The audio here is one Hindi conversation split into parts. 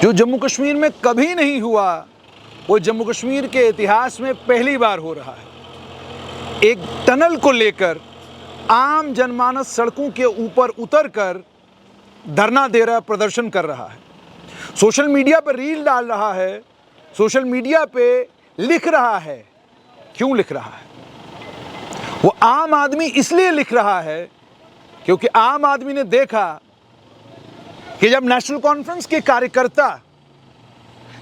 जो जम्मू कश्मीर में कभी नहीं हुआ वो जम्मू कश्मीर के इतिहास में पहली बार हो रहा है। एक टनल को लेकर आम जनमानस सड़कों के ऊपर उतरकर धरना दे रहा, प्रदर्शन कर रहा है, सोशल मीडिया पर रील डाल रहा है, सोशल मीडिया पे लिख रहा है। क्यों लिख रहा है? वो आम आदमी इसलिए लिख रहा है क्योंकि आम आदमी ने देखा कि जब नेशनल कॉन्फ्रेंस के कार्यकर्ता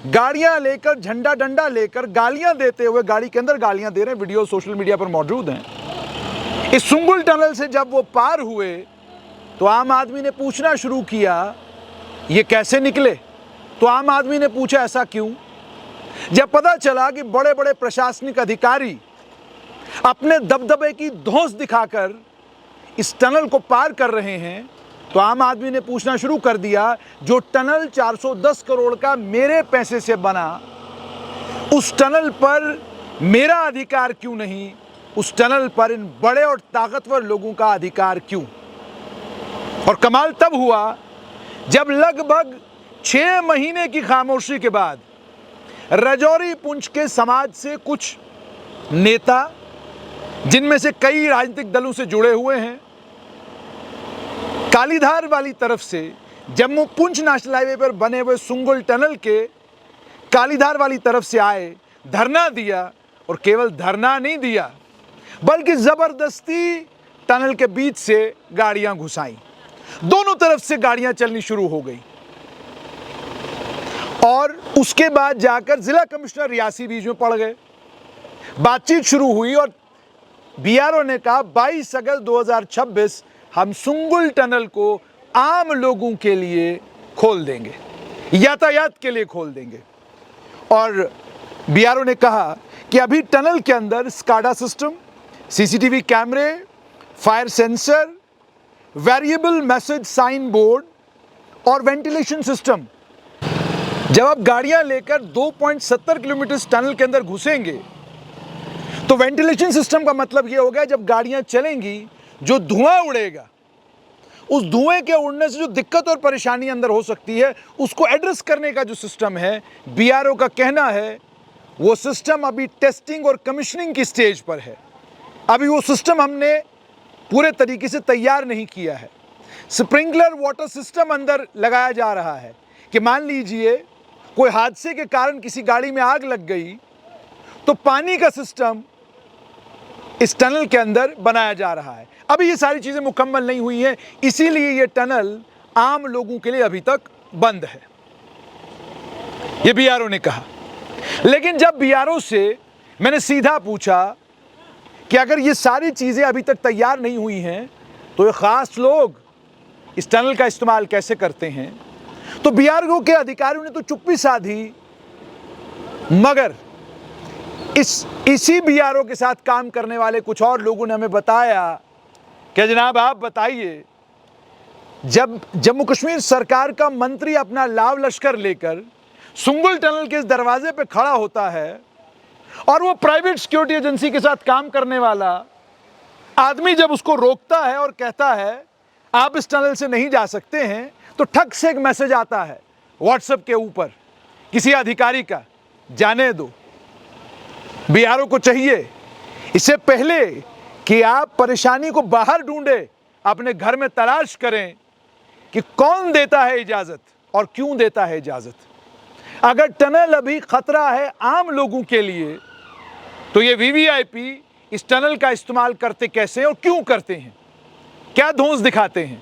गाड़ियां लेकर, झंडा डंडा लेकर गालियां देते हुए, गाड़ी के अंदर गालियां दे रहे हैं, वीडियो सोशल मीडिया पर मौजूद हैं, इस सुंगुल टनल से जब वो पार हुए तो आम आदमी ने पूछना शुरू किया ये कैसे निकले। तो आम आदमी ने पूछा ऐसा क्यों। जब पता चला कि बड़े बड़े प्रशासनिक अधिकारी अपने दबदबे की धौंस दिखाकर इस टनल को पार कर रहे हैं, तो आम आदमी ने पूछना शुरू कर दिया जो टनल 410 करोड़ का मेरे पैसे से बना, उस टनल पर मेरा अधिकार क्यों नहीं, उस टनल पर इन बड़े और ताकतवर लोगों का अधिकार क्यों। और कमाल तब हुआ जब लगभग 6 महीने की खामोशी के बाद राजौरी पुंछ के समाज से कुछ नेता, जिनमें से कई राजनीतिक दलों से जुड़े हुए हैं, कालीधार वाली तरफ से जम्मू पुंछ नेशनल हाईवे पर बने हुए सुंगुल टनल के कालीधार वाली तरफ से आए, धरना दिया, और केवल धरना नहीं दिया बल्कि जबरदस्ती टनल के बीच से गाड़ियां घुसाई। दोनों तरफ से गाड़ियां चलनी शुरू हो गई और उसके बाद जाकर जिला कमिश्नर रियासी बीच में पड़ गए। बातचीत शुरू हुई और बीआरओ ने कहा 22 अगस्त 2026 हम सुंगुल टनल को आम लोगों के लिए खोल देंगे, यातायात के लिए खोल देंगे। और बीआरओ ने कहा कि अभी टनल के अंदर स्काडा सिस्टम, सीसीटीवी कैमरे, fire sensor, variable message sign board और वेंटिलेशन सिस्टम। जब आप गाड़ियां लेकर 2.70 किलोमीटर टनल के अंदर घुसेंगे तो वेंटिलेशन सिस्टम का मतलब यह होगा जब गाड़ियां चलेंगी, जो धुआं उड़ेगा, उस धुएं के उड़ने से जो दिक्कत और परेशानी अंदर हो सकती है, उसको एड्रेस करने का जो सिस्टम है, बीआरओ का कहना है वो सिस्टम अभी टेस्टिंग और कमीशनिंग की स्टेज पर है। अभी वो सिस्टम हमने पूरे तरीके से तैयार नहीं किया है। स्प्रिंकलर वाटर सिस्टम अंदर लगाया जा रहा है कि मान लीजिए कोई हादसे के कारण किसी गाड़ी में आग लग गई तो पानी का सिस्टम इस टनल के अंदर बनाया जा रहा है। अभी ये सारी चीजें मुकम्मल नहीं हुई हैं, इसीलिए ये टनल आम लोगों के लिए अभी तक बंद है, ये बीआरओ ने कहा। लेकिन जब बीआरओ से मैंने सीधा पूछा कि अगर ये सारी चीजें अभी तक तैयार नहीं हुई हैं तो ये खास लोग इस टनल का इस्तेमाल कैसे करते हैं, तो बीआरओ के अधिकारियों ने तो चुप्पी साधी, मगर इसी बीआरओ के साथ काम करने वाले कुछ और लोगों ने हमें बताया कि जनाब आप बताइए, जब जम्मू कश्मीर सरकार का मंत्री अपना लाव लश्कर लेकर सुंगुल टनल के इस दरवाजे पे खड़ा होता है और वो प्राइवेट सिक्योरिटी एजेंसी के साथ काम करने वाला आदमी जब उसको रोकता है और कहता है आप इस टनल से नहीं जा सकते हैं, तो ठग से एक मैसेज आता है व्हाट्सएप के ऊपर किसी अधिकारी का, जाने दो। बीआरओ को चाहिए इससे पहले कि आप परेशानी को बाहर ढूंढे, अपने घर में तलाश करें कि कौन देता है इजाजत और क्यों देता है इजाजत। अगर टनल अभी खतरा है आम लोगों के लिए, तो ये वीवीआईपी इस टनल का इस्तेमाल करते कैसे और क्यों करते हैं, क्या धौंस दिखाते हैं।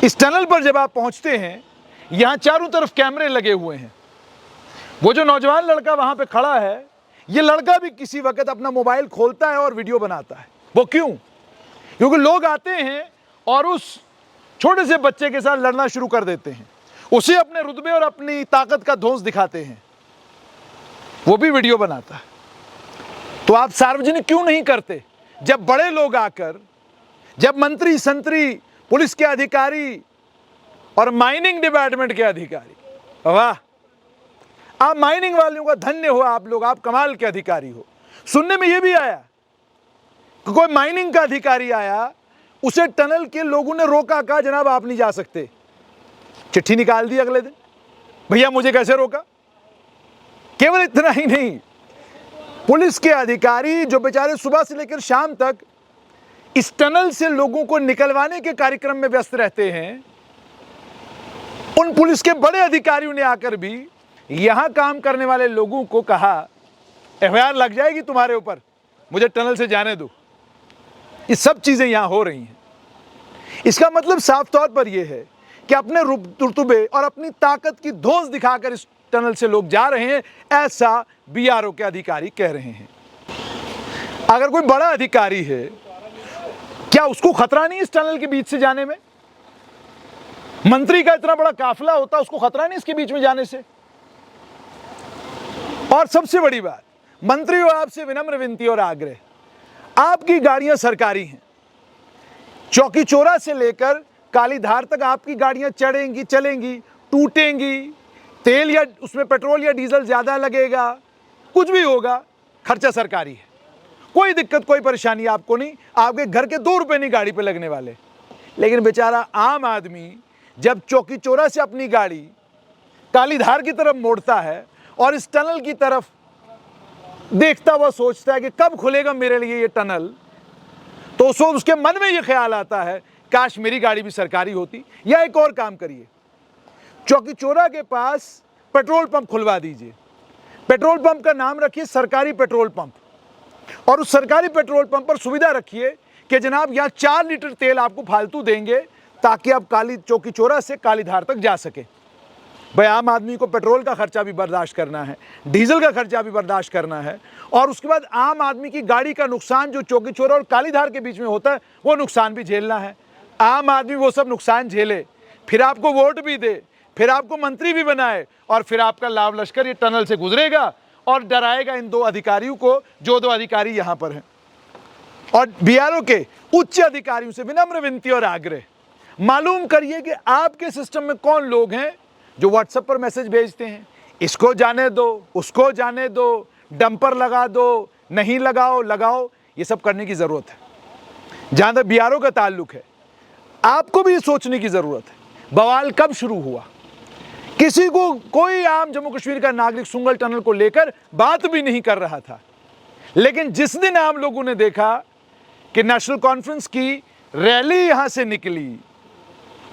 इस टनल पर जब आप पहुंचते हैं, यहां चारों तरफ कैमरे लगे हुए हैं। वो जो नौजवान लड़का वहां पे खड़ा है, ये लड़का भी किसी वक्त अपना मोबाइल खोलता है और वीडियो बनाता है। वो क्यों? क्योंकि लोग आते हैं और उस छोटे से बच्चे के साथ लड़ना शुरू कर देते हैं, उसे अपने रुतबे और अपनी ताकत का धौंस दिखाते हैं, वो भी वीडियो बनाता है। तो आप सार्वजनिक क्यों नहीं करते? जब बड़े लोग आकर, जब मंत्री संतरी, पुलिस के अधिकारी और माइनिंग डिपार्टमेंट के अधिकारी, वाह, आप माइनिंग वालों का धन्य हो, आप लोग, आप कमाल के अधिकारी हो। सुनने में यह भी आया कि कोई माइनिंग का अधिकारी आया, उसे टनल के लोगों ने रोका, कहा जनाब आप नहीं जा सकते, चिट्ठी निकाल दी अगले दिन। भैया मुझे कैसे रोका? केवल इतना ही नहीं, पुलिस के अधिकारी जो बेचारे सुबह से लेकर शाम तक इस टनल से लोगों को निकलवाने के कार्यक्रम में व्यस्त रहते हैं, उन पुलिस के बड़े अधिकारियों ने आकर भी यहां काम करने वाले लोगों को कहा एफआईआर लग जाएगी तुम्हारे ऊपर, मुझे टनल से जाने दो। ये सब चीजें यहां हो रही हैं। इसका मतलब साफ तौर पर यह है कि अपने रुतबे और अपनी ताकत की धौंस दिखाकर इस टनल से लोग जा रहे हैं, ऐसा बीआरओ के अधिकारी कह रहे हैं। अगर कोई बड़ा अधिकारी है, क्या उसको खतरा नहीं इस टनल के बीच से जाने में? मंत्री का इतना बड़ा काफिला होता, उसको खतरा नहीं इसके बीच में जाने से? और सबसे बड़ी बात, मंत्रियों आपसे विनम्र विनती और आग्रह, आपकी गाड़ियां सरकारी हैं, चौकी चौरा से लेकर कालीधार तक आपकी गाड़ियां चढ़ेंगी, चलेंगी, टूटेंगी, तेल या उसमें पेट्रोल या डीजल ज्यादा लगेगा, कुछ भी होगा, खर्चा सरकारी है, कोई दिक्कत कोई परेशानी आपको नहीं, आपके घर के 2 रुपए नहीं गाड़ी पे लगने वाले। लेकिन बेचारा आम आदमी जब चौकी चौरा से अपनी गाड़ी कालीधार की तरफ मोड़ता है और इस टनल की तरफ देखता हुआ सोचता है कि कब खुलेगा मेरे लिए ये टनल, तो उसके मन में ये ख्याल आता है काश मेरी गाड़ी भी सरकारी होती। या एक और काम करिए, चौकी चौरा के पास पेट्रोल पंप खुलवा दीजिए, पेट्रोल पंप का नाम रखिए सरकारी पेट्रोल पंप, और उस सरकारी पेट्रोल पंप पर सुविधा रखिए कि जनाब यहाँ 4 लीटर तेल आपको फालतू देंगे ताकि आप चौकी चौरा से कालीधार तक जा सके। भाई आम आदमी को पेट्रोल का खर्चा भी बर्दाश्त करना है, डीजल का खर्चा भी बर्दाश्त करना है, और उसके बाद आम आदमी की गाड़ी का नुकसान जो चौकी चौरा और कालीधार के बीच में होता है वो नुकसान भी झेलना है। आम आदमी वो सब नुकसान झेले, फिर आपको वोट भी दे, फिर आपको मंत्री भी बनाए, और फिर आपका लाव लश्कर ये टनल से गुजरेगा और डराएगा इन 2 अधिकारियों को, जो 2 अधिकारी यहां पर हैं। और बीआरओ के उच्च अधिकारियों से विनम्र विनती और आग्रह, मालूम करिए कि आपके सिस्टम में कौन लोग हैं जो व्हाट्सएप पर मैसेज भेजते हैं, इसको जाने दो, उसको जाने दो, डंपर लगा दो, नहीं लगाओ लगाओ। ये सब करने की जरूरत है। जहां तक बीआरओ का ताल्लुक है, आपको भी सोचने की जरूरत है बवाल कब शुरू हुआ। किसी को, कोई आम जम्मू कश्मीर का नागरिक सुंगल टनल को लेकर बात भी नहीं कर रहा था, लेकिन जिस दिन आम लोगों ने देखा कि नेशनल कॉन्फ्रेंस की रैली यहां से निकली,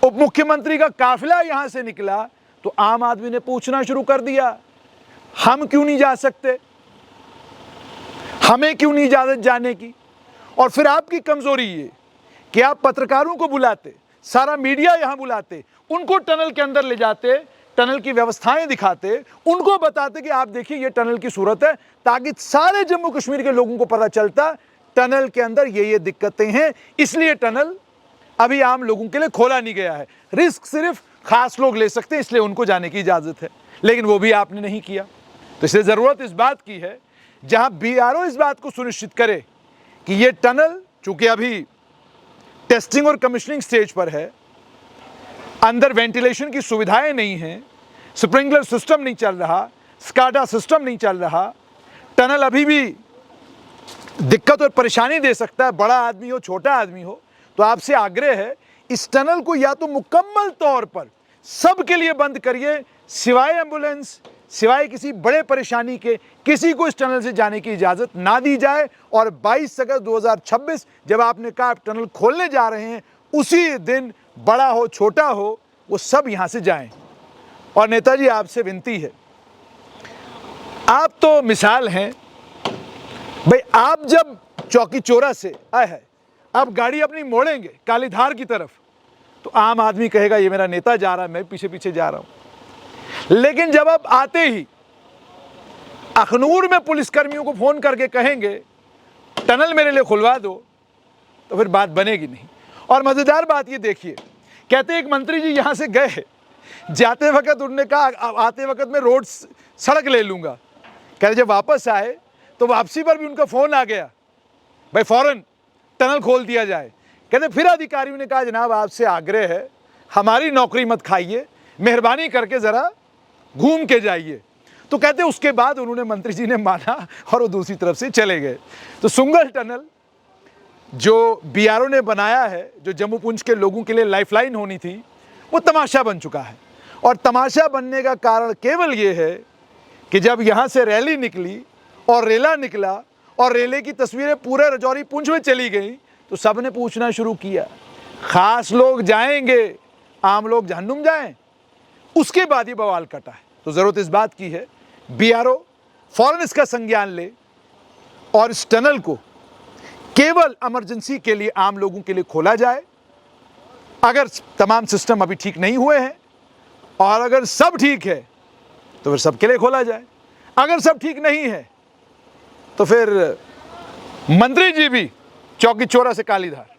उप मुख्यमंत्री का काफिला यहां से निकला, तो आम आदमी ने पूछना शुरू कर दिया, हम क्यों नहीं जा सकते, हमें क्यों नहीं इजाजत जाने की। और फिर आपकी कमजोरी ये कि आप पत्रकारों को बुलाते, सारा मीडिया यहां बुलाते, उनको टनल के अंदर ले जाते, टनल की व्यवस्थाएं दिखाते, उनको बताते कि आप देखिए ये टनल की सूरत है, ताकि सारे जम्मू कश्मीर के लोगों को पता चलता टनल के अंदर ये दिक्कतें हैं, इसलिए टनल अभी आम लोगों के लिए खोला नहीं गया है, रिस्क सिर्फ खास लोग ले सकते हैं, इसलिए उनको जाने की इजाजत है। लेकिन वो भी आपने नहीं किया। तो इसलिए जरूरत इस बात की है, जहां बीआरओ इस बात को सुनिश्चित करे कि ये टनल, चूंकि अभी टेस्टिंग और कमीशनिंग स्टेज पर है, अंदर वेंटिलेशन की सुविधाएं नहीं हैं, स्प्रिंकलर सिस्टम नहीं चल रहा, स्काडा सिस्टम नहीं चल रहा, टनल अभी भी दिक्कत और परेशानी दे सकता है, बड़ा आदमी हो छोटा आदमी हो। तो आपसे आग्रह है, इस टनल को या तो मुकम्मल तौर पर सबके लिए बंद करिए, सिवाय एम्बुलेंस, सिवाय किसी बड़े परेशानी के किसी को इस टनल से जाने की इजाजत ना दी जाए। और 22 अगस्त 2026 जब आपने कहा आप टनल खोलने जा रहे हैं, उसी दिन बड़ा हो छोटा हो वो सब यहां से जाएं। और नेताजी आपसे विनती है, आप तो मिसाल हैं भाई, आप जब चौकी चौरा से आए हैं, आप गाड़ी अपनी मोड़ेंगे कालीधार की तरफ, तो आम आदमी कहेगा ये मेरा नेता जा रहा है, मैं पीछे पीछे जा रहा हूं। लेकिन जब आप आते ही अखनूर में पुलिसकर्मियों को फोन करके कहेंगे टनल मेरे लिए खुलवा दो, तो फिर बात बनेगी नहीं। और मजेदार बात ये देखिए, कहते एक मंत्री जी यहां से गए, जाते वक्त उन्होंने कहा आते वक्त मैं रोड सड़क ले लूंगा, कहते जब वापस आए तो वापसी पर भी उनका फोन आ गया, भाई फौरन टनल खोल दिया जाए। कहते फिर अधिकारियों ने कहा जनाब आपसे आग्रह है, हमारी नौकरी मत खाइए, मेहरबानी करके जरा घूम के जाइए। तो कहते उसके बाद उन्होंने, मंत्री जी ने माना और वो दूसरी तरफ से चले गए। तो सुंगल टनल जो बीआरओ ने बनाया है, जो जम्मू पुंछ के लोगों के लिए लाइफलाइन होनी थी, वो तमाशा बन चुका है। और तमाशा बनने का कारण केवल ये है कि जब यहाँ से रैली निकली और रेला निकला और रेले की तस्वीरें पूरे राजौरी पुंछ में चली गई तो सब ने पूछना शुरू किया, खास लोग जाएंगे, आम लोग जहन्नुम जाएं। उसके बाद ये बवाल कटा है। तो ज़रूरत इस बात की है BRO फौरन इसका संज्ञान ले और इस टनल को केवल इमरजेंसी के लिए आम लोगों के लिए खोला जाए। अगर तमाम सिस्टम अभी ठीक नहीं हुए हैं और अगर सब ठीक है तो फिर सबके लिए खोला जाए। अगर सब ठीक नहीं है तो फिर मंत्री जी भी चौकी चौरा से कालीधार।